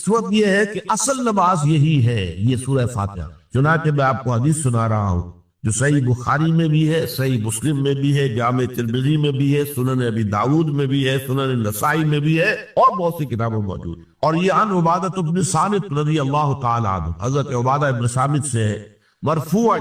اس وقت یہ ہے کہ اصل نماز یہی ہے، یہ سورہ فاتحہ۔ چنانچہ میں آپ کو حدیث سنا رہا ہوں جو صحیح بخاری میں بھی ہے، صحیح مسلم میں بھی ہے، جامع ترمذی میں بھی ہے، سنن ابی داؤد میں بھی ہے، سنن نسائی میں بھی ہے، اور بہت سی کتابوں میں موجود۔ اور یہ عن عبادہ بن صامت رضی اللہ تعالی عنہ، حضرت عبادہ بن صامت سے ہے مرفوعا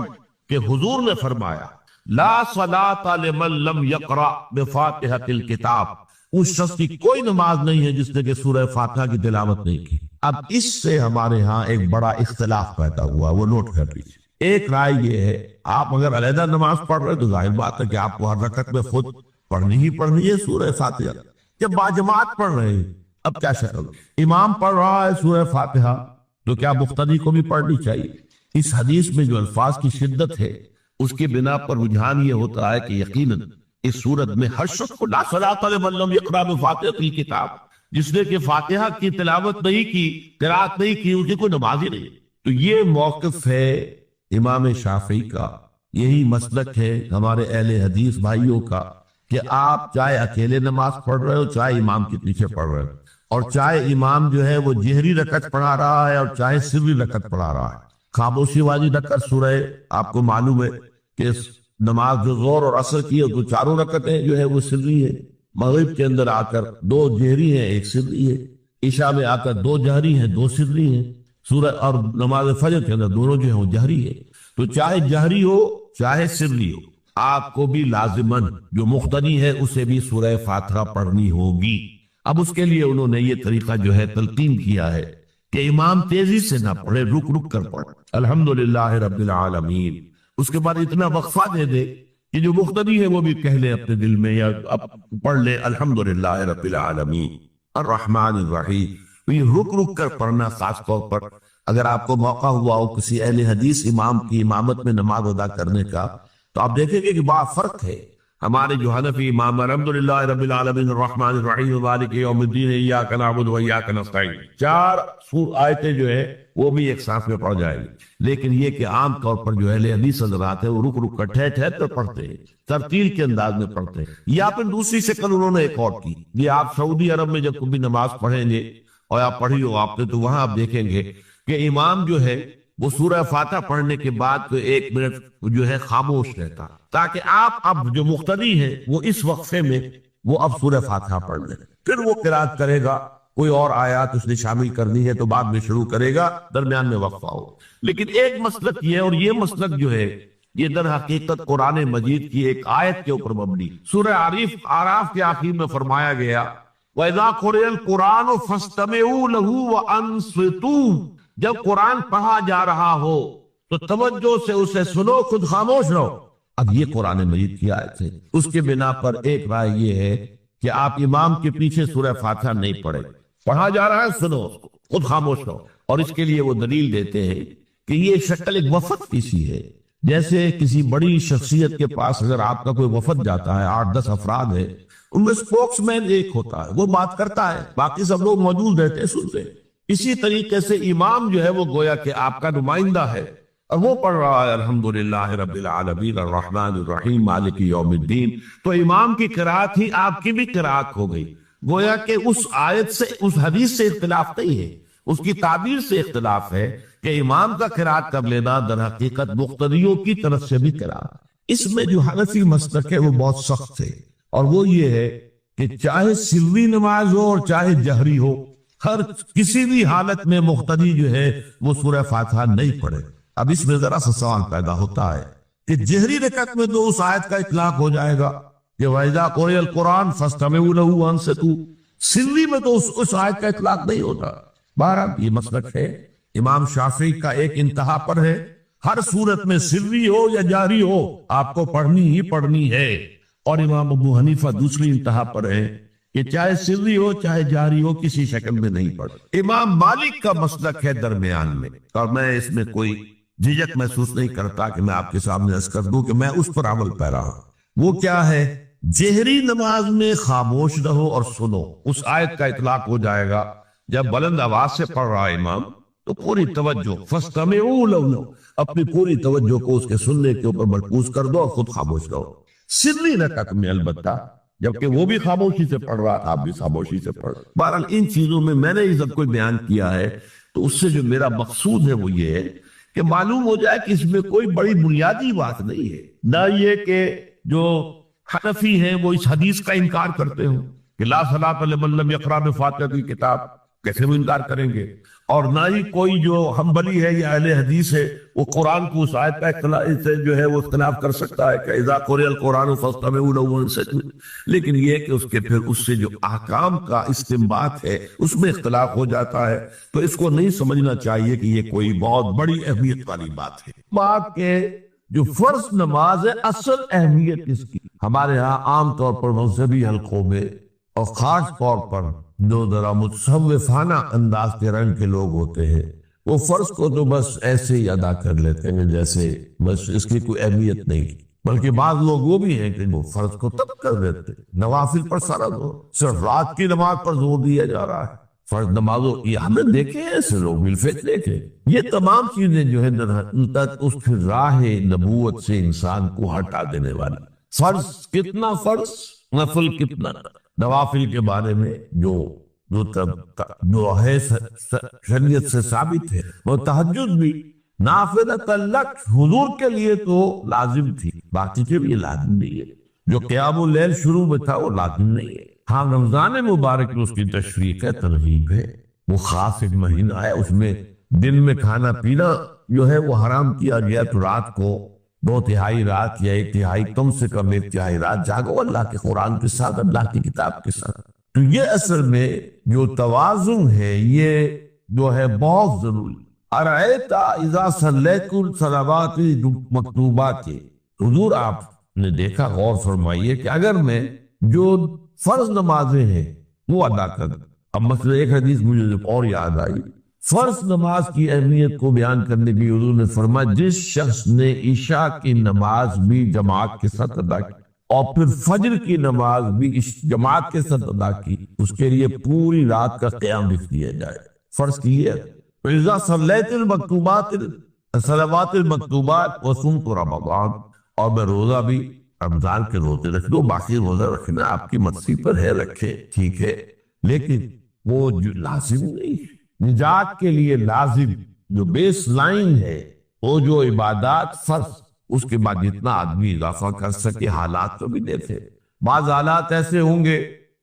کہ حضور نے فرمایا لا صلاۃ لمن لم یقرأ بفاتحۃ الکتاب، اس شخص کی کوئی نماز نہیں ہے جس نے کہ سورہ فاتحہ کی تلاوت نہیں کی۔ اب اس سے ہمارے ہاں ایک بڑا اختلاف پیدا ہوا، وہ نوٹ کر لیجیے۔ ایک رائے یہ ہے آپ اگر علیحدہ نماز پڑھ رہے تو ظاہر بات ہے کہ آپ کو ہر رکعت میں خود پڑھنی ہی پڑھنی ہے سورہ فاتحہ۔ جب باجماعت پڑھ رہے ہیں اب کیا شکل، امام پڑھ رہا ہے سورہ فاتحہ تو کیا مقتدی کو بھی پڑھنی چاہیے؟ اس حدیث میں جو الفاظ کی شدت ہے اس کی بنا پر رجحان یہ ہوتا ہے کہ یقیناً اس صورت میں ہر شخص کو لا صلاۃ لمن لم یقرأ بفاتحۃ الکتاب، جس نے کہ فاتحہ کی تلاوت نہیں کی، قرات نہیں کی، اس کی کوئی نماز ہی نہیں۔ تو یہ موقف ہے امام شافعی کا، یہی مسلک ہے ہمارے اہل حدیث بھائیوں کا کہ آپ چاہے اکیلے نماز پڑھ رہے ہو، چاہے امام کے پیچھے پڑھ رہے ہو، اور چاہے امام جو ہے وہ جہری رکعت پڑھا رہا ہے اور چاہے سری رکعت پڑھا رہا ہے۔ خاموشی والی رکعت سورہ آپ کو معلوم ہے کہ نماز جو زور اور عصر کی ہے تو چاروں رکعتیں جو ہے وہ سری ہے، مغرب کے اندر آ کر دو جہری ہیں ایک سری ہے، عشاء میں آ کر دو جہری ہیں دو سری ہیں، سورہ اور نماز فجر کے اندر دونوں جو ہیں وہ جہری ہے۔ تو چاہے جہری ہو چاہے سری ہو، آپ کو بھی لازماً جو مقتدی ہے اسے بھی سورہ فاتحہ پڑھنی ہوگی۔ اب اس کے لیے انہوں نے یہ طریقہ جو ہے تلقین کیا ہے کہ امام تیزی سے نہ پڑھے، رک رک کر پڑھے الحمدللہ رب العالمین، اس کے بعد اتنا وقفہ دے دے کہ جو مقتدی ہے وہ بھی کہہ لے اپنے دل میں یا پڑھ لے الحمدللہ رب العالمین الرحمن الرحیم۔ تو یہ رک رک کر پڑھنا، خاص طور پر اگر آپ کو موقع ہوا ہو کسی اہل حدیث امام کی امامت میں نماز ادا کرنے کا، تو آپ دیکھیں گے کہ بڑا فرق ہے۔ ہمارے جو حنفی امام الحمدللہ رب العالمین الرحمن الرحیم مالک یوم الدین ایاک نعبد و ایاک نستعین، چار آیتیں جو ہے وہ بھی ایک ساتھ میں پڑھ جائیں گی، لیکن یہ کہ عام طور پر جو اہل حدیث حضرات ہیں وہ رک رک کر ٹھہر ٹھہر کر پڑھتے ہیں، ترتیل کے انداز میں پڑھتے ہیں۔ یا پھر دوسری شکل انہوں نے ایک اور کی، یہ آپ سعودی عرب میں جب کبھی نماز پڑھیں گے اور آپ پڑھی ہو آپ نے تو وہاں آپ دیکھیں گے کہ امام جو ہے وہ سورہ فاتحہ پڑھنے کے بعد تو 1 منٹ جو ہے خاموش رہتا تاکہ آپ اب جو مقتدی ہیں وہ اس وقفے میں وہ اب سورہ فاتحہ پڑھ لیں، پھر وہ قرات کرے گا، کوئی اور آیات اس نے شامل کرنی ہے تو بعد میں شروع کرے گا، درمیان میں وقفہ ہو۔ لیکن ایک مسلک یہ ہے، اور یہ مسلک جو ہے یہ در حقیقت قرآن مجید کی ایک آیت کے اوپر مبنی، سورہ اعراف کے آخر میں فرمایا گیا وَإِذَا قُرِئَ الْقُرْآنُ فَاسْتَمِعُوا لَهُ وَأَنصِتُوا، جب قرآن پڑھا جا رہا ہو تو توجہ سے اسے سنو، خود خاموش رہو۔ اب یہ قرآن مجید کی آیت ہے، اس کے بنا پر ایک رائے یہ ہے کہ آپ امام کے پیچھے سورہ فاتحہ نہیں پڑھیں، پڑھا جا رہا ہے سنو، خود خاموش رہو۔ اور اس کے لیے وہ دلیل دیتے ہیں کہ یہ شکل ایک وفد کی سی ہے، جیسے کسی بڑی شخصیت کے پاس اگر آپ کا کوئی وفد جاتا ہے، 8-10 افراد ہے، ان میں سپوکس مین ایک ہوتا ہے، وہ بات کرتا ہے، باقی سب لوگ موجود رہتے ہیں سنتے ہیں۔ اسی طریقے سے امام جو ہے وہ گویا کہ آپ کا نمائندہ ہے اور وہ پڑھ رہا ہے الحمدللہ رب العالمین الرحمن الرحیم مالک یوم الدین، تو امام کی قرات ہی آپ کی بھی قرات ہو گئی۔ گویا کہ اس آیت سے، اس حدیث سے اختلاف نہیں ہے، اس کی تعبیر سے اختلاف ہے کہ امام کا قرات کر لینا در حقیقت مقتدیوں کی طرف سے بھی قرات۔ اس میں جو حنفی مسلک ہے وہ بہت سخت ہے، اور وہ یہ ہے کہ چاہے سری نماز ہو اور چاہے جہری ہو، ہر کسی بھی حالت میں مقتدی جو ہے وہ سورہ فاتحہ نہیں پڑھے۔ اب اس میں ذرا سا سوال پیدا ہوتا ہے کہ جہری رکعت میں تو اس آیت کا اطلاق ہو جائے گا کہ وَإِذَا قُرِئَ الْقُرْآنُ فَاسْتَمِعُوا لَهُ وَأَنصِتُوا، سری میں تو اس آیت کا اطلاق نہیں ہوتا۔ بہرحال یہ مسلک ہے امام شافعی کا، ایک انتہا پر ہے، ہر صورت میں سری ہو یا جاری ہو آپ کو پڑھنی ہی پڑھنی ہے، اور امام ابو حنیفہ دوسری انتہا پر ہے کہ چاہے سری ہو چاہے جاری ہو کسی شکل میں نہیں پڑھ۔ امام مالک کا مسلک ہے درمیان میں، اور میں اس میں کوئی جھجک محسوس نہیں کرتا کہ میں آپ کے سامنے عرض کر دوں کہ میں اس پر عمل پیرا ہوں۔ وہ کیا ہے؟ جہری نماز میں خاموش رہو اور سنو، اس آیت کا اطلاق ہو جائے گا جب بلند آواز سے پڑھ رہا ہے امام تو پوری توجہ فَاسْتَمِعُوا لَهُ، اپنی پوری توجہ کو اس کے سننے کے اوپر مرکوز کر دو اور خود خاموش رہو۔ سری رکعت میں البتہ جبکہ وہ بھی خاموشی سے پڑھ رہا، آپ بھی خاموشی سے پڑھ رہے۔ بہرحال ان چیزوں میں میں نے یہ سب کو بیان کیا ہے، تو اس سے جو میرا مقصود ہے وہ یہ ہے کہ معلوم ہو جائے کہ اس میں کوئی بڑی بنیادی بات نہیں ہے، نہ یہ کہ جو حنفی ہیں وہ اس حدیث کا انکار کرتے ہوں کہ لا صلاۃ لمن لم یقرأ بفاتحۃ الکتاب، کیسے وہ انکار کریں گے؟ اور نہ ہی کوئی جو حنبلی ہے یا اہل حدیث ہے وہ قرآن کو اس آیت کا اختلاف سے جو ہے وہ اختلاف کر سکتا ہے کہ اذا قرئ القرآن فاستمعوا له وانصتوا، لیکن یہ کہ اس کے پھر اس سے جو احکام کا استنباط ہے اس میں اختلاف ہو جاتا ہے، تو اس کو نہیں سمجھنا چاہیے کہ یہ کوئی بہت بڑی اہمیت والی بات ہے۔ بات کہ جو فرض نماز ہے اصل اہمیت اس کی ہمارے ہاں عام طور پر مذہبی حلقوں میں اور خاص طور پر جو ذرا متصوفانہ انداز کے رنگ کے لوگ ہوتے ہیں وہ فرض کو تو بس ایسے ہی ادا کر لیتے ہیں جیسے بس اس کی کوئی اہمیت نہیں، بلکہ بعض لوگ وہ بھی ہیں کہ وہ فرض کو ترک کر دیتے، نوافل پر سارا زور، صرف رات کی نماز پر زور دیا جا رہا ہے، فرض نمازوں یہ ہم نے دیکھے ایسے لوگ بالفعل دیکھے۔ یہ تمام چیزیں جو ہے اس کی راہ نبوت سے انسان کو ہٹا دینے والا، فرض کتنا فرض، نفل کتنا، نوافل کے بارے میں جو ہے شریعت سے ثابت ہے، وہ تہجد بھی نافلۃ لک حضور کے لیے تو لازم تھی، باقی کے لیے لازم نہیں ہے، جو قیام اللیل شروع میں تھا وہ لازم نہیں ہے۔ ہاں رمضان مبارک میں اس کی تشریق ہے، ترغیب ہے، وہ خاص ایک مہینہ ہے، اس میں دن میں کھانا پینا جو ہے وہ حرام کیا گیا، تو رات کو 2/3 رات یا 1/3 کم سے کم 1/3 رات جاگو اللہ کے قرآن کے ساتھ، اللہ کی کتاب کے ساتھ۔ تو یہ اصل میں جو توازن ہے یہ جو ہے بہت ضروری۔ ارأیت اذا صلیت الصلوات مکتوبات، حضور آپ نے دیکھا، غور فرمائیے کہ اگر میں جو فرض نمازیں ہیں وہ ادا کر دوں، اب مثلا ایک حدیث مجھے اور یاد آئی، فرض نماز کی اہمیت کو بیان کرنے کی حضور نے فرمایا جس شخص نے عشاء کی نماز بھی جماعت کے ساتھ ادا کی اور پھر فجر کی نماز بھی جماعت کے ساتھ ادا کی، اس کے لیے پوری رات کا قیام لکھ دیا جائے۔ فرض کی ہے فَإِذَا صَلَّيْتِ الْمَكْتُوبَاتِ صلوات المکتوبات وَصُمْتُ رمضان، اور میں روزہ بھی رمضان کے روزے رکھ دو، باقی روزہ رکھنا آپ کی مرضی پر ہے، رکھے ٹھیک ہے، لیکن وہ جو لازم نہیں، نجات کے لیے لازم جو بیس لائن ہے وہ جو عبادات فرض، اس کے بعد جتنا آدمی اضافہ کر سکے، حالات تو بھی دیکھے، بعض حالات ایسے ہوں گے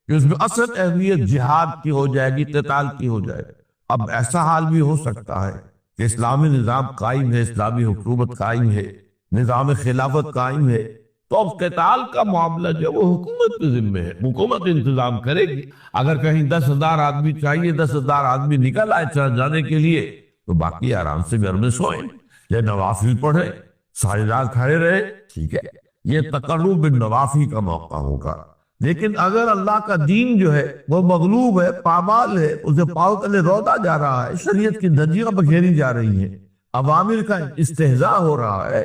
کہ اس میں اصل اہمیت جہاد کی ہو جائے گی، قتال کی ہو جائے گی۔ اب ایسا حال بھی ہو سکتا ہے کہ اسلامی نظام قائم ہے، اسلامی حکومت قائم ہے، نظام خلافت قائم ہے، تو اب قتال کا معاملہ جو وہ حکومت کے ذمہ ہے، حکومت انتظام کرے گی۔ اگر کہیں 10,000 آدمی چاہیے، 10,000 آدمی نکل آئے چاہ جانے کے لیے، تو باقی آرام سے گھر میں سوئیں یا نوافل پڑھیں، ساری رات کھڑے رہے، ٹھیک ہے، یہ تقرب بالنوافل کا موقع ہوگا۔ لیکن اگر اللہ کا دین جو ہے وہ مغلوب ہے، پامال ہے، اسے پاؤں تلے رودا جا رہا ہے، شریعت کی دھجیاں بکھیری جا رہی ہیں، عوامر کا استہزاء ہو رہا ہے،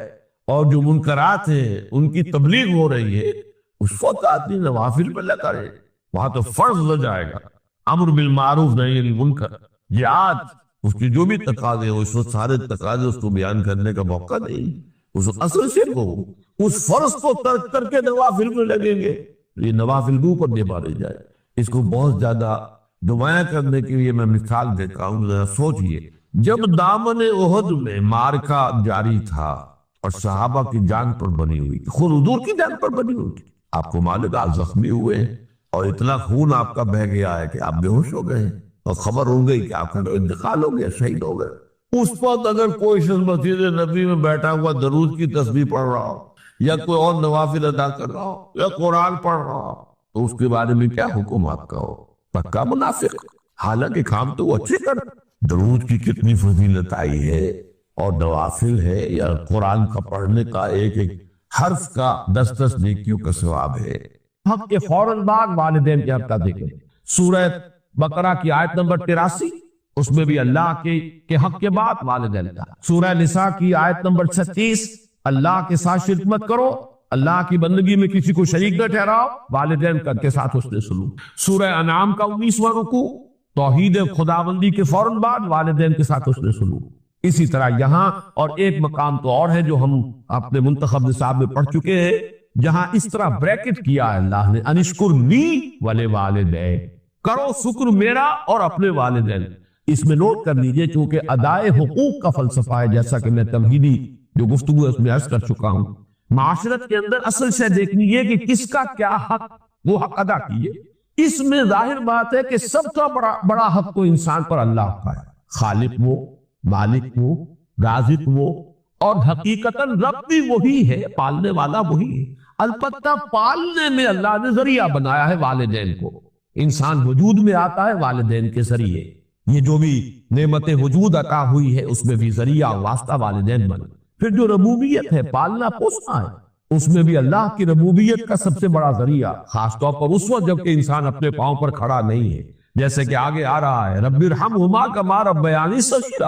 اور جو منکرات ہیں ان کی تبلیغ ہو رہی ہے، اس وقت آدمی نوافل پہ لگا رہے، وہاں تو فرض ہو جائے گا، امر بالمعروف نہی عن المنکر، جہاد، اس کی جو بھی تقاضے ہو، اس وقت سارے تقاضے اس کو بیان کرنے کا موقع نہیں، اس اصل سے کو اس فرض کو ترک کر کے نوافل میں لگیں گے، یہ نوافل کے اوپر نہیں مارے جائے۔ اس کو بہت زیادہ نمایاں کرنے کے لیے میں مثال دیتا ہوں، ذرا سوچئے، جب دامن احد میں معرکہ جاری تھا اور صحابہ کی جان پر بنی ہوئی، خود حضور کی جان پر بنی ہوئی تھی، آپ کو معلوم آپ زخمی ہوئے ہیں اور اتنا خون آپ کا بہہ گیا ہے کہ آپ بے ہوش ہو گئے ہیں، اور خبر ہو گئی کہ آپ کا انتقال ہو گیا، شہید ہو گئے۔ اس وقت اگر کوئی شخص مسجد نبی میں بیٹھا ہوا درود کی تسبیح پڑھ رہا ہو، یا کوئی اور نوافل ادا کر رہا ہو، یا قرآن پڑھ رہا ہو، تو اس کے بارے میں کیا حکم آپ کا ہو؟ پکا منافق، حالانکہ کام تو وہ اچھے کر۔ درود کی کتنی فضیلت آئی ہے، اور نوافل ہے یا قرآن کا پڑھنے کا ایک ایک حرف کا 10 نیکیوں کا ثواب ہے۔ حق کے فوراً بعد والدین کے حق کا ذکر، سورہ بقرہ کی آیت نمبر 83، اس میں بھی اللہ کے حق کے بعد والدین کا۔ سورہ نساء کی آیت نمبر 36، اللہ کے ساتھ شرک مت کرو، اللہ کی بندگی میں کسی کو شریک نہ ٹھہراؤ، والدین کے ساتھ حسن سلوک۔ سورہ انعام کا 19واں رکوع، توحید خداوندی کے فوراً بعد والدین کے ساتھ حسن سلوک۔ اسی طرح یہاں اور ایک مقام تو اور ہے جو ہم اپنے منتخب نصاب میں پڑھ چکے ہیں، جہاں اس طرح بریکٹ کیا ہے اللہ نے انشکرنی ولوالدیک، کرو شکر میرا اور اپنے والدین. اس میں نوٹ کر لیجئے چونکہ ادائے حقوق کا فلسفہ ہے، جیسا کہ میں تمہیدی جو گفتگو ہے اس میں عرض کر چکا ہوں. معاشرت کے اندر اصل سے دیکھنی یہ کہ کس کا کیا حق، وہ حق ادا کیے. اس میں ظاہر بات ہے کہ سب کا بڑا حق تو انسان پر اللہ کا ہے. خالق وہ، مالک وہ، رازق وہ، اور حقیقتاً رب بھی وہی ہے، پالنے والا وہی ہے. البتہ پالنے میں اللہ نے ذریعہ بنایا ہے والدین کو. انسان وجود میں آتا ہے والدین کے ذریعے. یہ جو بھی نعمت وجود عطا ہوئی ہے اس میں بھی ذریعہ واسطہ والدین بنے. پھر جو ربوبیت ہے، پالنا پوسنا ہے، اس میں بھی اللہ کی ربوبیت کا سب سے بڑا ذریعہ، خاص طور پر اس وقت جب کہ انسان اپنے پاؤں پر کھڑا نہیں ہے، جیسے کہ آگے آ رہا ہے رب ارحمہما کما ربیانی صغیرا.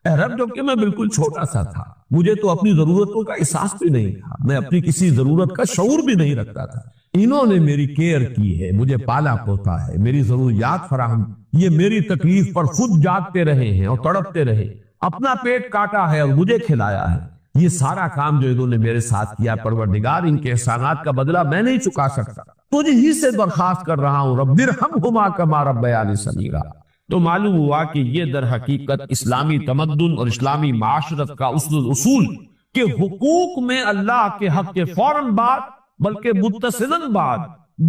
اے رب جب کہ میں بالکل چھوٹا سا تھا، مجھے تو اپنی ضرورتوں کا احساس بھی نہیں تھا، میں اپنی کسی ضرورت کا شعور بھی نہیں رکھتا تھا، انہوں نے میری کیئر کی ہے، مجھے پالا پوتا ہے، میری ضروریات فراہم، یہ میری تکلیف پر خود جاگتے رہے ہیں اور تڑپتے رہے، اپنا پیٹ کاٹا ہے اور مجھے کھلایا ہے. یہ سارا کام جو انہوں نے میرے ساتھ کیا، پروردگار ان کے احسانات کا بدلہ میں نہیں چکا سکتا، تجھ ہی سے درخواست کر رہا ہوں رب ارحمہما کما ربیانی صغیرا. تو معلوم ہوا کہ یہ در حقیقت اسلامی تمدن اور اسلامی معاشرت کا اصول کہ حقوق میں اللہ کے حق کے فوراً بعد بلکہ متصلاً بعد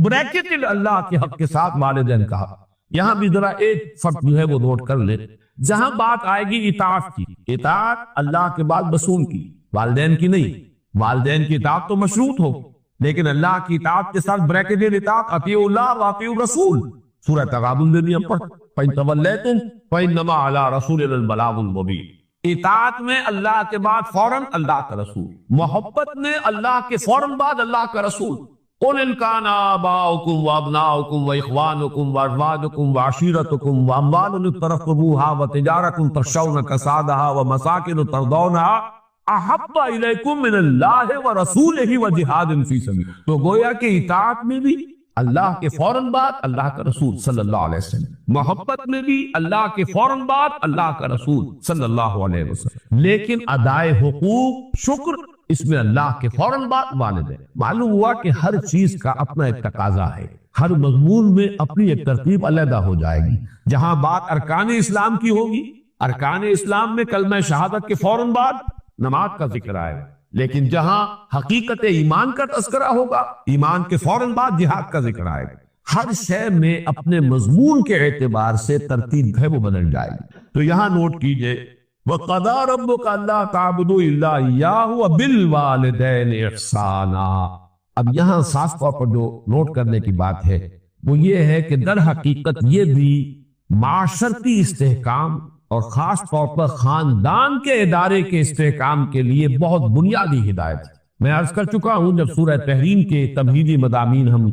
بریکٹڈ اللہ کے حق کے ساتھ والدین کا حق. یہاں بھی ذرا ایک فرق جو ہے وہ نوٹ کر لیں. جہاں بات آئے گی اطاعت کی، اطاعت اللہ کے بعد رسول کی، والدین کی نہیں. والدین کی اطاعت تو مشروط ہو، لیکن اللہ کی اطاعت کے ساتھ بریکٹڈ اطاعت، اطیعوا اللہ واطیعوا الرسول. سورہ تغابن میں بھی ہم پڑھ فَإِن تَوَلَّيْتُمْ فَإِنَّمَا عَلَىٰ رَسُولِنَا الْبَلَاغُ الْمُبِينُ. اطاعت میں اللہ کے بعد فوراً اللہ کا رسول، محبت میں اللہ کے فوراً بعد اللہ کا رسول. قُلْ إِنْ كَانَ آبَاؤُكُمْ وَأَبْنَاؤُكُمْ وَإِخْوَانُكُمْ وَأَزْوَاجُكُمْ وَعَشِيرَتُكُمْ وَأَمْوَالٌ اقْتَرَفْتُمُوهَا وَتِجَارَةٌ تَخْشَوْنَ كَسَادَهَا وَمَسَاكِنُ تَرْضَوْنَهَا أَحَبَّ إِلَيْكُم مِّنَ اللَّهِ وَرَسُولِهِ وَجِهَادٍ فِي سَبِيلِهِ. تو گویا کہ اطاعت میں بھی اللہ کے فوراً بعد اللہ کا رسول صلی اللہ علیہ وسلم، محبت میں بھی اللہ کے فوراً بعد اللہ کا رسول صلی اللہ علیہ وسلم. لیکن ادائے حقوق، شکر، اس میں اللہ کے فوراً بعد والدین. معلوم ہوا کہ ہر چیز کا اپنا ایک تقاضا ہے، ہر مضمون میں اپنی ایک ترتیب علیحدہ ہو جائے گی. جہاں بات ارکان اسلام کی ہوگی، ارکان اسلام میں کلمہ شہادت کے فوراً بعد نماز کا ذکر آئے گا. لیکن جہاں حقیقت ایمان کا تذکرہ ہوگا، ایمان کے فوراً بعد جہاد کا ذکر آئے گا. ہر شے میں اپنے مضمون کے اعتبار سے ترتیب ہے وہ بدل جائے گی. تو یہاں نوٹ کیجئے وَقَضَىٰ رَبُّكَ أَلَّا تَعْبُدُوا إِلَّا إِيَّاهُ وَبِالْوَالِدَيْنِ إِحْسَانًا. اب یہاں خاص طور پر جو نوٹ کرنے کی بات ہے وہ یہ ہے کہ در حقیقت یہ بھی معاشرتی استحکام اور خاص طور پر خاندان کے ادارے کے استحکام کے لیے بہت بنیادی ہدایت ہے. میں عرض کر چکا ہوں جب سورہ تحریم کے تمہیدی مضامین ہم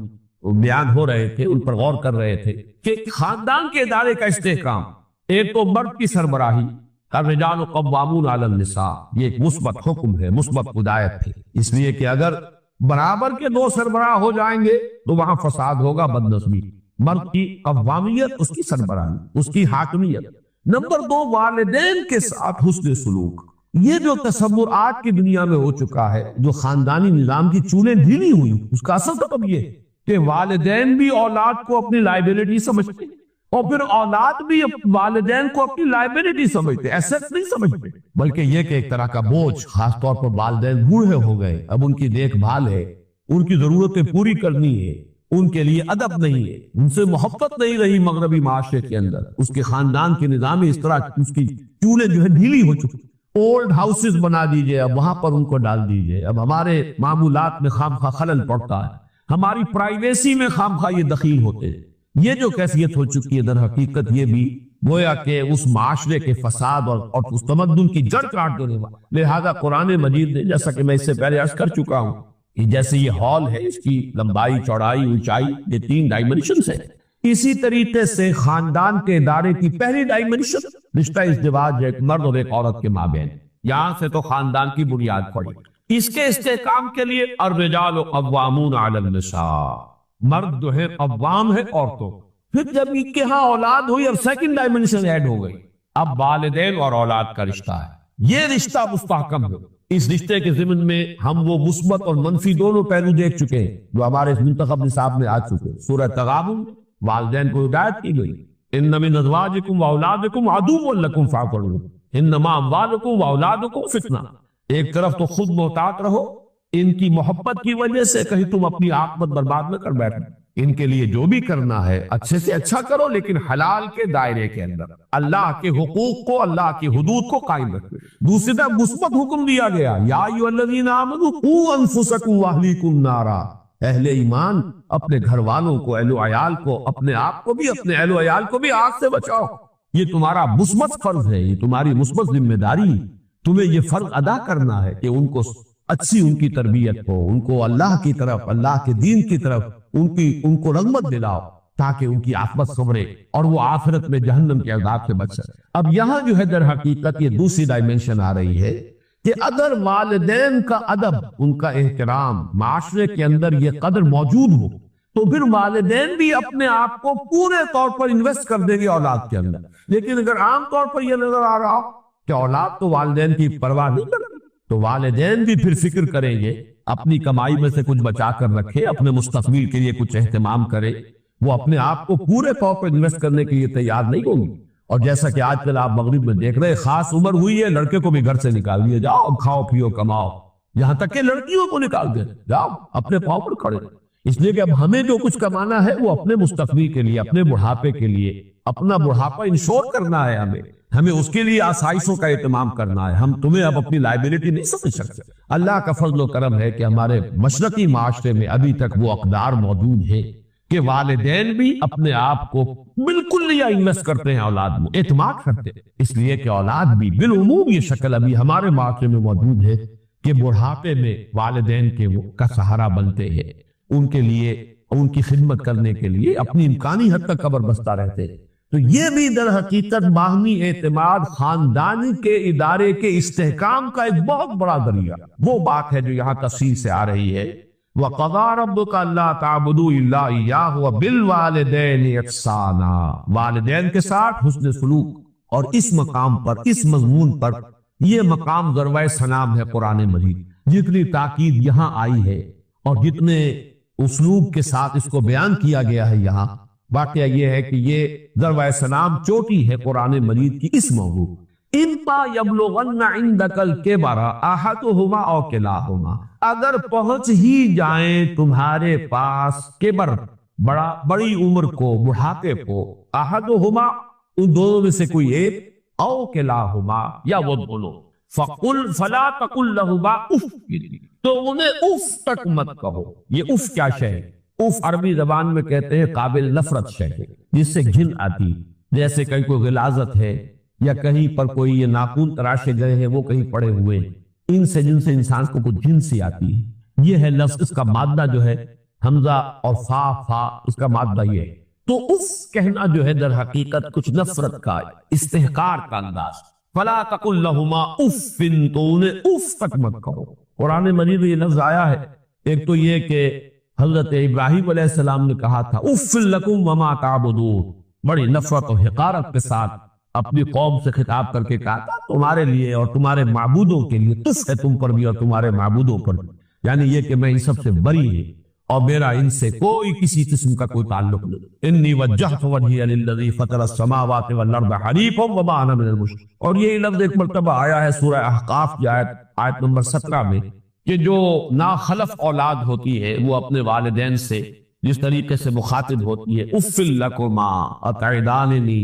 بیان ہو رہے تھے، ان پر غور کر رہے تھے کہ خاندان کے ادارے کا استحکام، ایک تو مرد کی سربراہی، الرجال قوامون علی النساء، یہ ایک مثبت حکم ہے، مثبت ہدایت ہے. اس لیے کہ اگر برابر کے دو سربراہ ہو جائیں گے تو وہاں فساد ہوگا، بدنظمی. مرد کی قوامیت، اس کی سربراہی، اس کی حاکمیت. نمبر دو، والدین کے ساتھ حسن سلوک. یہ جو تصور آج کی دنیا میں ہو چکا ہے، جو خاندانی نظام کی چولیں ڈھیلی ہوئی، اس کا اصل سبب یہ ہے کہ والدین بھی اولاد کو اپنی لائبلٹی سمجھتے اور پھر اولاد بھی والدین کو اپنی لائبلٹی سمجھتے، ایسٹ نہیں سمجھتے، بلکہ یہ کہ ایک طرح کا بوجھ. خاص طور پر والدین بوڑھے ہو گئے، اب ان کی دیکھ بھال ہے، ان کی ضرورتیں پوری کرنی ہے، ان کے لیے ادب نہیں ہے، ان سے محبت نہیں رہی مغربی معاشرے کے اندر. اس کے خاندان کے نظام اس طرح اس کی چولیں جو ہے ڈھیلی ہو چکی. اولڈ ہاؤسز بنا دیجئے، اب وہاں پر ان کو ڈال دیجئے. اب ہمارے معمولات میں خامخواہ خلل پڑتا ہے، ہماری پرائیویسی میں خامخواہ یہ دخیل ہوتے ہیں. یہ جو کیفیت ہو چکی ہے در حقیقت یہ بھی گویا کہ اس معاشرے کے فساد اور اس تمدن کی جڑ کاٹ دینے والا. لہذا قرآن مجید نے، جیسا کہ میں اس سے پہلے عرض کر چکا ہوں، جیسے یہ ہال ہے، اس کی لمبائی، چوڑائی، اونچائی، یہ 3 ڈائمنشنز ہیں. اسی طریقے سے خاندان کے ادارے کی پہلی ڈائمنشن رشتہ ازدواج ہے، ایک مرد اور ایک عورت کے مابین. یہاں سے تو خاندان کی بنیاد پڑی. اس کے استحکام کے لیے الرجال قوامون علی النساء، مرد جو ہے قوام ہے عورتوں. پھر جب ان کے ہاں اولاد ہوئی اور سیکنڈ ڈائمنشن ایڈ ہو گئی، اب والدین اور اولاد کا رشتہ ہے. یہ رشتہ مستحکم ہے. اس رشتے کے ضمن میں ہم وہ مثبت اور منفی دونوں پہلو دیکھ چکے ہیں جو ہمارے اس منتخب نصاب میں آ چکے ہیں۔ سورہ تغابن والدین کو ہدایت کی گئی، ان من ازواجکم واولادکم عدو لکم فاعقروہ انما اموالکم واولادکم فتنہ۔ ایک طرف تو خود محتاط رہو ان کی محبت کی وجہ سے کہیں تم اپنی عاقبت برباد نہ کر بیٹھو، ان کے لیے جو بھی کرنا ہے اچھے سے اچھا کرو لیکن حلال کے دائرے کے اندر، اللہ کے حقوق کو، اللہ کی حدود کو قائم رکھو۔ دوسری طرف مثبت حکم دیا گیا، یا ایھا الذین آمنوا قوا انفسکم واہلیکم نارا، اہل ایمان اپنے گھر والوں کو، اہل و عیال کو، اپنے آپ کو بھی، اپنے اہل و عیال کو بھی آگ سے بچاؤ۔ یہ تمہارا مثبت فرض ہے، یہ تمہاری مثبت ذمہ داری، تمہیں یہ فرض ادا کرنا ہے کہ ان کو اچھی ان کی تربیت ہو، ان کو اللہ کی طرف، اللہ کے دین کی طرف ان کو رغبت دلاؤ تاکہ ان کی عاقبت سنورے اور وہ آخرت میں جہنم کے عذاب سے بچ سکے۔ اب یہاں جو ہے در حقیقت یہ دوسری ڈائمنشن آ رہی ہے کہ اگر والدین کا ادب، ان کا احترام معاشرے کے اندر یہ قدر موجود ہو تو پھر والدین بھی اپنے آپ کو پورے طور پر انویسٹ کر دیں گے اولاد کے اندر۔ لیکن اگر عام طور پر یہ نظر آ رہا ہو کہ اولاد تو والدین کی پرواہ نہیں کرتی، تو والدین بھی پھر فکر کریں گے، اپنی کمائی میں سے کچھ بچا کر رکھے، اپنے مستقبل کے لیے کچھ اہتمام کرے، وہ اپنے آپ کو پورے طور پر انویسٹ کرنے کے لیے تیار نہیں ہوں گی۔ اور جیسا کہ آج کل آپ مغرب میں دیکھ رہے، خاص عمر ہوئی ہے لڑکے کو بھی گھر سے نکال دیا، جاؤ اب کھاؤ پیو کماؤ، یہاں تک کہ لڑکیوں کو نکال دیں، جاؤ اپنے پاؤں پر کھڑے۔ اس لیے کہ اب ہمیں جو کچھ کمانا ہے وہ اپنے مستقبل کے لیے، اپنے بڑھاپے کے لیے، اپنا بڑھاپا انشور کرنا ہے، ہمیں اس کے لیے آسائشوں کا اہتمام کرنا ہے۔ ہم تمہیں اب اپنی لائبلٹی نہیں سمجھ سکتے۔ اللہ کا فضل و کرم ہے کہ ہمارے مشرقی معاشرے میں ابھی تک وہ اقدار موجود ہے کہ والدین بھی اپنے آپ کو بالکل نہیں انویسٹ کرتے ہیں اولاد میں، اعتماد کرتے ہیں، اس لیے کہ اولاد بھی بالعموم یہ شکل ابھی ہمارے معاشرے میں موجود ہے کہ بڑھاپے میں والدین کے وہ کا سہارا بنتے ہیں، ان کے لیے، ان کی خدمت کرنے کے لیے اپنی امکانی حد تک قبر بستہ رہتے ہیں۔ تو یہ بھی در حقیقت باہمی اعتماد، خاندانی کے ادارے کے استحکام کا ایک بہت بڑا ذریعہ، وہ بات ہے جو یہاں تفصیل سے آ رہی ہے۔ وَقَضَىٰ رَبُّكَ أَلَّا تَعْبُدُوا إِلَّا إِيَّاهُ وَبِالْوَالِدَيْنِ إِحْسَانًا، والدین کے ساتھ حسن سلوک۔ اور اس مقام پر، اس مضمون پر، یہ مقام ذروۂ سلام ہے قرآن مجید، جتنی تاکید یہاں آئی ہے اور جتنے اسلوب کے ساتھ اس کو بیان کیا گیا ہے یہاں، واقعہ یہ ہے کہ یہ ذروۂ سلام چوٹی ہے قرآن مجید کی اس موضوع۔ اِمَّا يَبْلُغَنَّ عِندَكَ الْكِبَرَ أَحَدُهُمَا أَوْ كِلَاهُمَا، اگر پہنچ ہی جائیں تمہارے پاس کبر، بڑی عمر کو، بڑھاپے کو، أَحَدُهُمَا ان دونوں میں سے کوئی ایک، أَوْ كِلَاهُمَا یا وہ دونوں، فَلَا تَقُلْ لَهُمَا اُفٍّ، تو انہیں اف تک مت کہو۔ یہ اف کیا شے ہے؟ اف عربی زبان میں کہتے ہیں قابل نفرت شے ہے، جس سے گھن آتی، جیسے کہیں کوئی غلاظت ہے یا کہیں پر کوئی یہ ناخن تراشے گئے ہیں وہ کہیں پڑے ہوئے، ان سے جن سے انسان کو کچھ گھن سی آتی ہے۔ یہ ہے لفظ، اس کا مادہ جو ہے حمزہ اور فا اس کا مادہ یہ ہے۔ تو اف کہنا جو ہے در حقیقت کچھ نفرت کا، استحقار کا انداز۔ فلا تقل لہما اف، تو انہیں اف تک مت کہو۔ قرآن مجید میں یہ لفظ آیا ہے، ایک تو یہ کہ حضرت ابراہیم علیہ السلام نے کہا تھا اف لکم وما تعبدون، بڑی نفرت و حقارت کے ساتھ اپنی قوم سے خطاب کر کے کہا تھا تمہارے لیے اور تمہارے معبودوں کے لیے تف ہے، تم پر بھی اور تمہارے معبودوں پر بھی، یعنی یہ کہ میں ان سب سے بری ہے اور میرا ان سے کوئی کسی قسم کا کوئی تعلق نہیں۔ انی وجہت وجہی للذی فطر السماوات والارض حنیفا وما انا من المشرکین۔ اور یہ لفظ ایک مرتبہ آیا ہے سورہ احقاف کی آیت نمبر 17 میں کہ جو ناخلف اولاد ہوتی ہے وہ اپنے والدین سے جس طریقے سے مخاطب ہوتی ہے، اف لکما اتعداننی،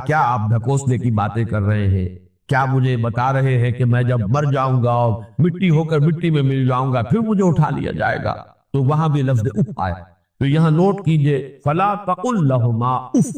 کیا آپ ڈھکوسنے کی باتیں کر رہے ہیں؟ کیا مجھے بتا رہے ہیں کہ میں جب مر جاؤں گا اور مٹی ہو کر مٹی میں مل جاؤں گا پھر مجھے اٹھا لیا جائے گا؟ تو وہاں بھی لفظ اف آیا، تو یہاں نوٹ کیجئے فلا تقل لہما اف،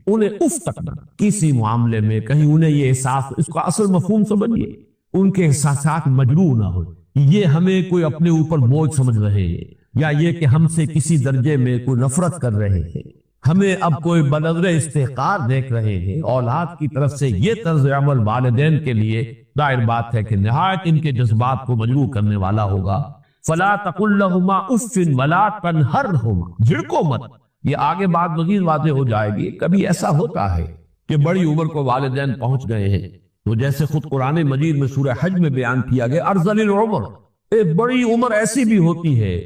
انہیں اف تک نہ کسی معاملے میں کہیں انہیں یہ احساس، اس کا اصل مفہوم سمجھیے، ان کے احساسات مجروح نہ ہو، یہ ہمیں کوئی اپنے اوپر بوجھ سمجھ رہے ہیں یا یہ کہ ہم سے کسی درجے میں کوئی نفرت کر رہے ہیں، ہمیں اب کوئی بنظر استحقار دیکھ رہے ہیں۔ اولاد کی طرف سے یہ طرز عمل والدین کے لیے ظاہر بات ہے کہ نہایت ان کے جذبات کو مجروح کرنے والا ہوگا۔ فلا تقل لہما اف ولا تنہرہما، جھڑکو مت۔ یہ آگے بات مزید واضح ہو جائے گی۔ کبھی ایسا ہوتا ہے کہ بڑی عمر کو والدین پہنچ گئے ہیں تو جیسے خود قرآن مجید میں سورہ حج میں بیان کیا گیا ارذل العمر، ایک بڑی عمر ایسی بھی ہوتی ہے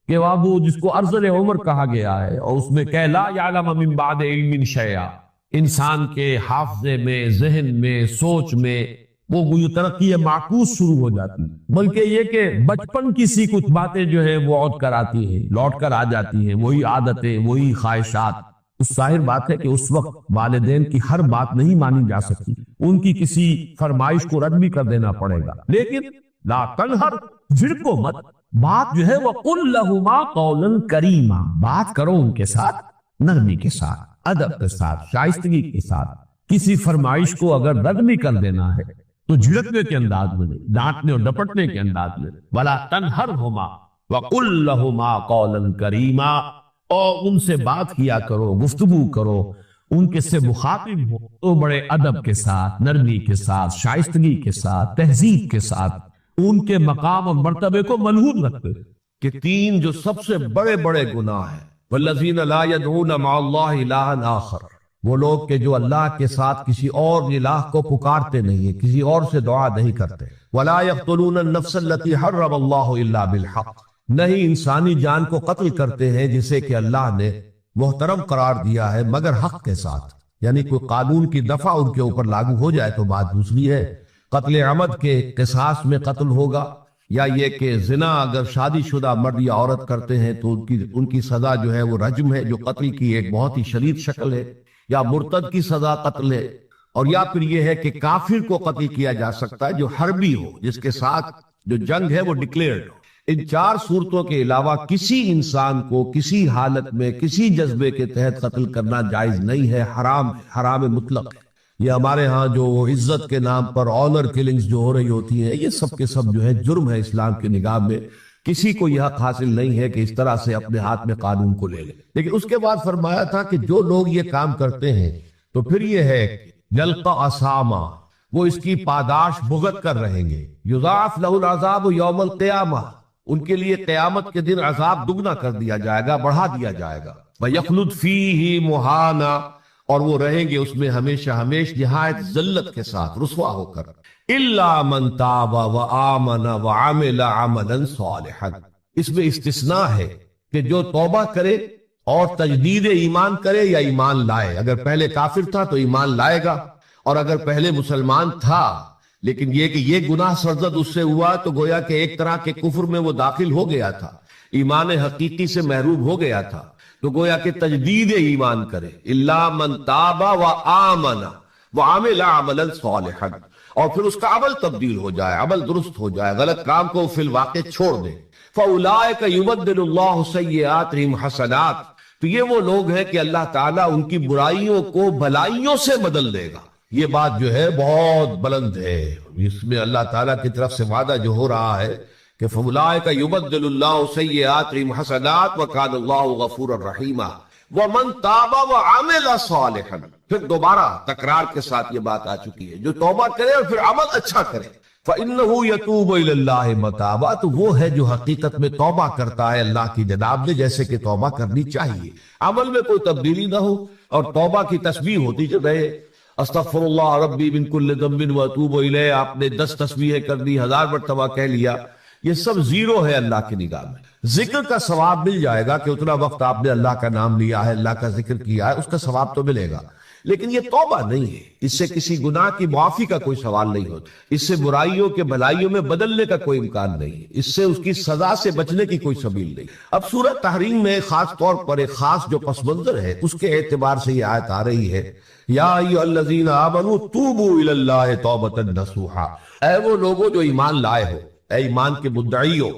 کہ وہ جس کو ارذل عمر کہا گیا ہے، اور اس میں کہ لا یعلم من بعد علم شیئا، انسان کے حافظے میں، ذہن میں، سوچ میں وہ ترقی معکوس شروع ہو جاتی، بلکہ یہ کہ بچپن کی سی کچھ باتیں جو ہے وہ عود کر آتی ہیں، لوٹ کر آ جاتی ہیں، وہی عادتیں، وہی خواہشات۔ اس ظاہر بات ہے کہ اس وقت والدین کی ہر بات نہیں مانی جا سکتی، ان کی کسی فرمائش کو رد بھی کر دینا پڑے گا، لیکن لا تنہر، جھڑکو مت، بات جو ہے وہ قل لہما قولا کریما، بات کرو ان کے ساتھ نرمی کے ساتھ، ادب کے ساتھ، شائستگی کے ساتھ۔ کسی فرمائش کو اگر رد بھی کر دینا ہے تو جھڑکنے کے انداز میں نہیں، ڈانٹنے اور ڈپٹنے کے انداز میں نہیں۔ ولا تنہرہما وقل لہما قولا کریما، اور ان سے بات کیا کرو، گفتگو کرو، ان کے سے مخاطب ہو تو بڑے ادب کے ساتھ، نرمی کے ساتھ، شائستگی کے ساتھ، تہذیب کے ساتھ، ان کے مقام اور مرتبے کو ملحوظ رکھتے کہ تین جو سب سے بڑے بڑے گناہ ہیں، والذین لا يدعون مع اللہ الہا آخر، وہ لوگ کہ جو اللہ کے ساتھ کسی اور الہ کو پکارتے نہیں ہیں، کسی اور سے دعا نہیں کرتے، ولا يقتلون النفس التي حرم اللہ الا بالحق، نہیں انسانی جان کو قتل کرتے ہیں جسے کہ اللہ نے محترم قرار دیا ہے مگر حق کے ساتھ، یعنی کوئی قانون کی دفعہ ان کے اوپر لاگو ہو جائے تو بات دوسری ہے۔ قتل عمد کے قصاص میں قتل ہوگا، یا یہ کہ زنا اگر شادی شدہ مرد یا عورت کرتے ہیں تو ان کی سزا جو ہے وہ رجم ہے، جو قتل کی ایک بہت ہی شدید شکل ہے، یا مرتد کی سزا قتل ہے، اور یا پھر یہ ہے کہ کافر کو قتل کیا جا سکتا ہے جو حربی ہو، جس کے ساتھ جو جنگ ہے وہ ڈکلیئرڈ ہو۔ ان چار صورتوں کے علاوہ کسی انسان کو کسی حالت میں کسی جذبے کے تحت قتل کرنا جائز نہیں ہے، حرام، حرام مطلق ہے۔ یہ ہمارے ہاں جو عزت کے نام پر آنر کلنگز جو ہو رہی ہوتی ہیں، یہ سب کے سب جو ہے جرم ہے اسلام کی نگاہ میں، کسی کو یہ حق حاصل نہیں ہے کہ اس طرح سے اپنے ہاتھ میں قانون کو لے لے۔ لیکن اس کے بعد فرمایا تھا کہ جو لوگ یہ کام کرتے ہیں تو پھر یہ ہے یلقا اسامہ، وہ اس کی پاداش بھگت کر رہیں گے، یضاعف لہ العذاب یوم القیامہ، ان کے لیے قیامت کے دن عذاب دگنا کر دیا جائے گا، بڑھا دیا جائے گا، وَيَخْلُدْ فِيهِ مُهَانًا، اور وہ رہیں گے اس میں ہمیشہ ہمیش نہایت ذلت کے ساتھ، رسوا ہو کر۔ إِلَّا مَنْ تَابَ وَآمَنَ وَعَمِلَ عَمَلًا صَالِحًا، اس میں استثناء ہے کہ جو توبہ کرے اور تجدید ایمان کرے یا ایمان لائے، اگر پہلے کافر تھا تو ایمان لائے گا، اور اگر پہلے مسلمان تھا لیکن یہ کہ یہ گناہ سرزد اس سے ہوا تو گویا کہ ایک طرح کے کفر میں وہ داخل ہو گیا تھا، ایمان حقیقی سے محروم ہو گیا تھا، تو گویا کہ تجدید ایمان کرے۔ الا من تاب وآمن وعمل عملا صالحا، اور پھر اس کا عمل تبدیل ہو جائے، عمل درست ہو جائے، غلط کام کو فی الواقع چھوڑ دے۔ فاولئک یبدل اللہ سیئاتہم حسنات، تو یہ وہ لوگ ہیں کہ اللہ تعالیٰ ان کی برائیوں کو بھلائیوں سے بدل دے گا۔ یہ بات جو ہے بہت بلند ہے، اس میں اللہ تعالیٰ کی طرف سے وعدہ جو ہو رہا ہے کہ فَأُولَٰئِکَ يُبَدِّلُ اللَّهُ سَیِّئَاتِهِمْ حَسَنَاتٍ وَكَانَ اللَّهُ غَفُورًا رَحِیمًا وَمَن تَابَ وَعَمِلَ صَالِحًا، پھر دوبارہ تکرار کے ساتھ یہ بات آ چکی ہے، جو توبہ کرے اور پھر عمل اچھا کرے، فَإِنَّهُ يَتُوبُ إِلَى اللَّهِ مَتَابًا، تو وہ ہے جو حقیقت میں توبہ کرتا ہے اللہ کی جناب میں جیسے کہ توبہ کرنی چاہیے، عمل میں کوئی تبدیلی نہ ہو، اور توبہ کی تسبیح ہوتی رہے، استغفر اللہ ربی من کل ذنب واتوب الیہ، آپ نے 10 تسبیحیں کر دی، 1000 مرتبہ کہہ لیا، یہ سب زیرو ہے اللہ کی نگاہ میں۔ ذکر کا ثواب مل جائے گا کہ اتنا وقت آپ نے اللہ کا نام لیا ہے، اللہ کا ذکر کیا ہے، اس کا ثواب تو ملے گا، لیکن یہ توبہ نہیں ہے، اس سے کسی گناہ کی معافی کا کوئی سوال نہیں ہوتا، اس سے برائیوں کے بھلائیوں میں بدلنے کا کوئی امکان نہیں ہے، اس سے اس کی سزا سے بچنے کی کوئی سبیل نہیں۔ اب سورہ تحریم میں خاص طور پر ایک خاص جو پس منظر ہے اس کے اعتبار سے یہ آیت آ رہی ہے، یا ایھا الذین آمنوا توبوا الی اللہ توبۃ نصوحا، اے وہ لوگوں جو ایمان لائے ہو، اے ایمان کے مدعی ہو،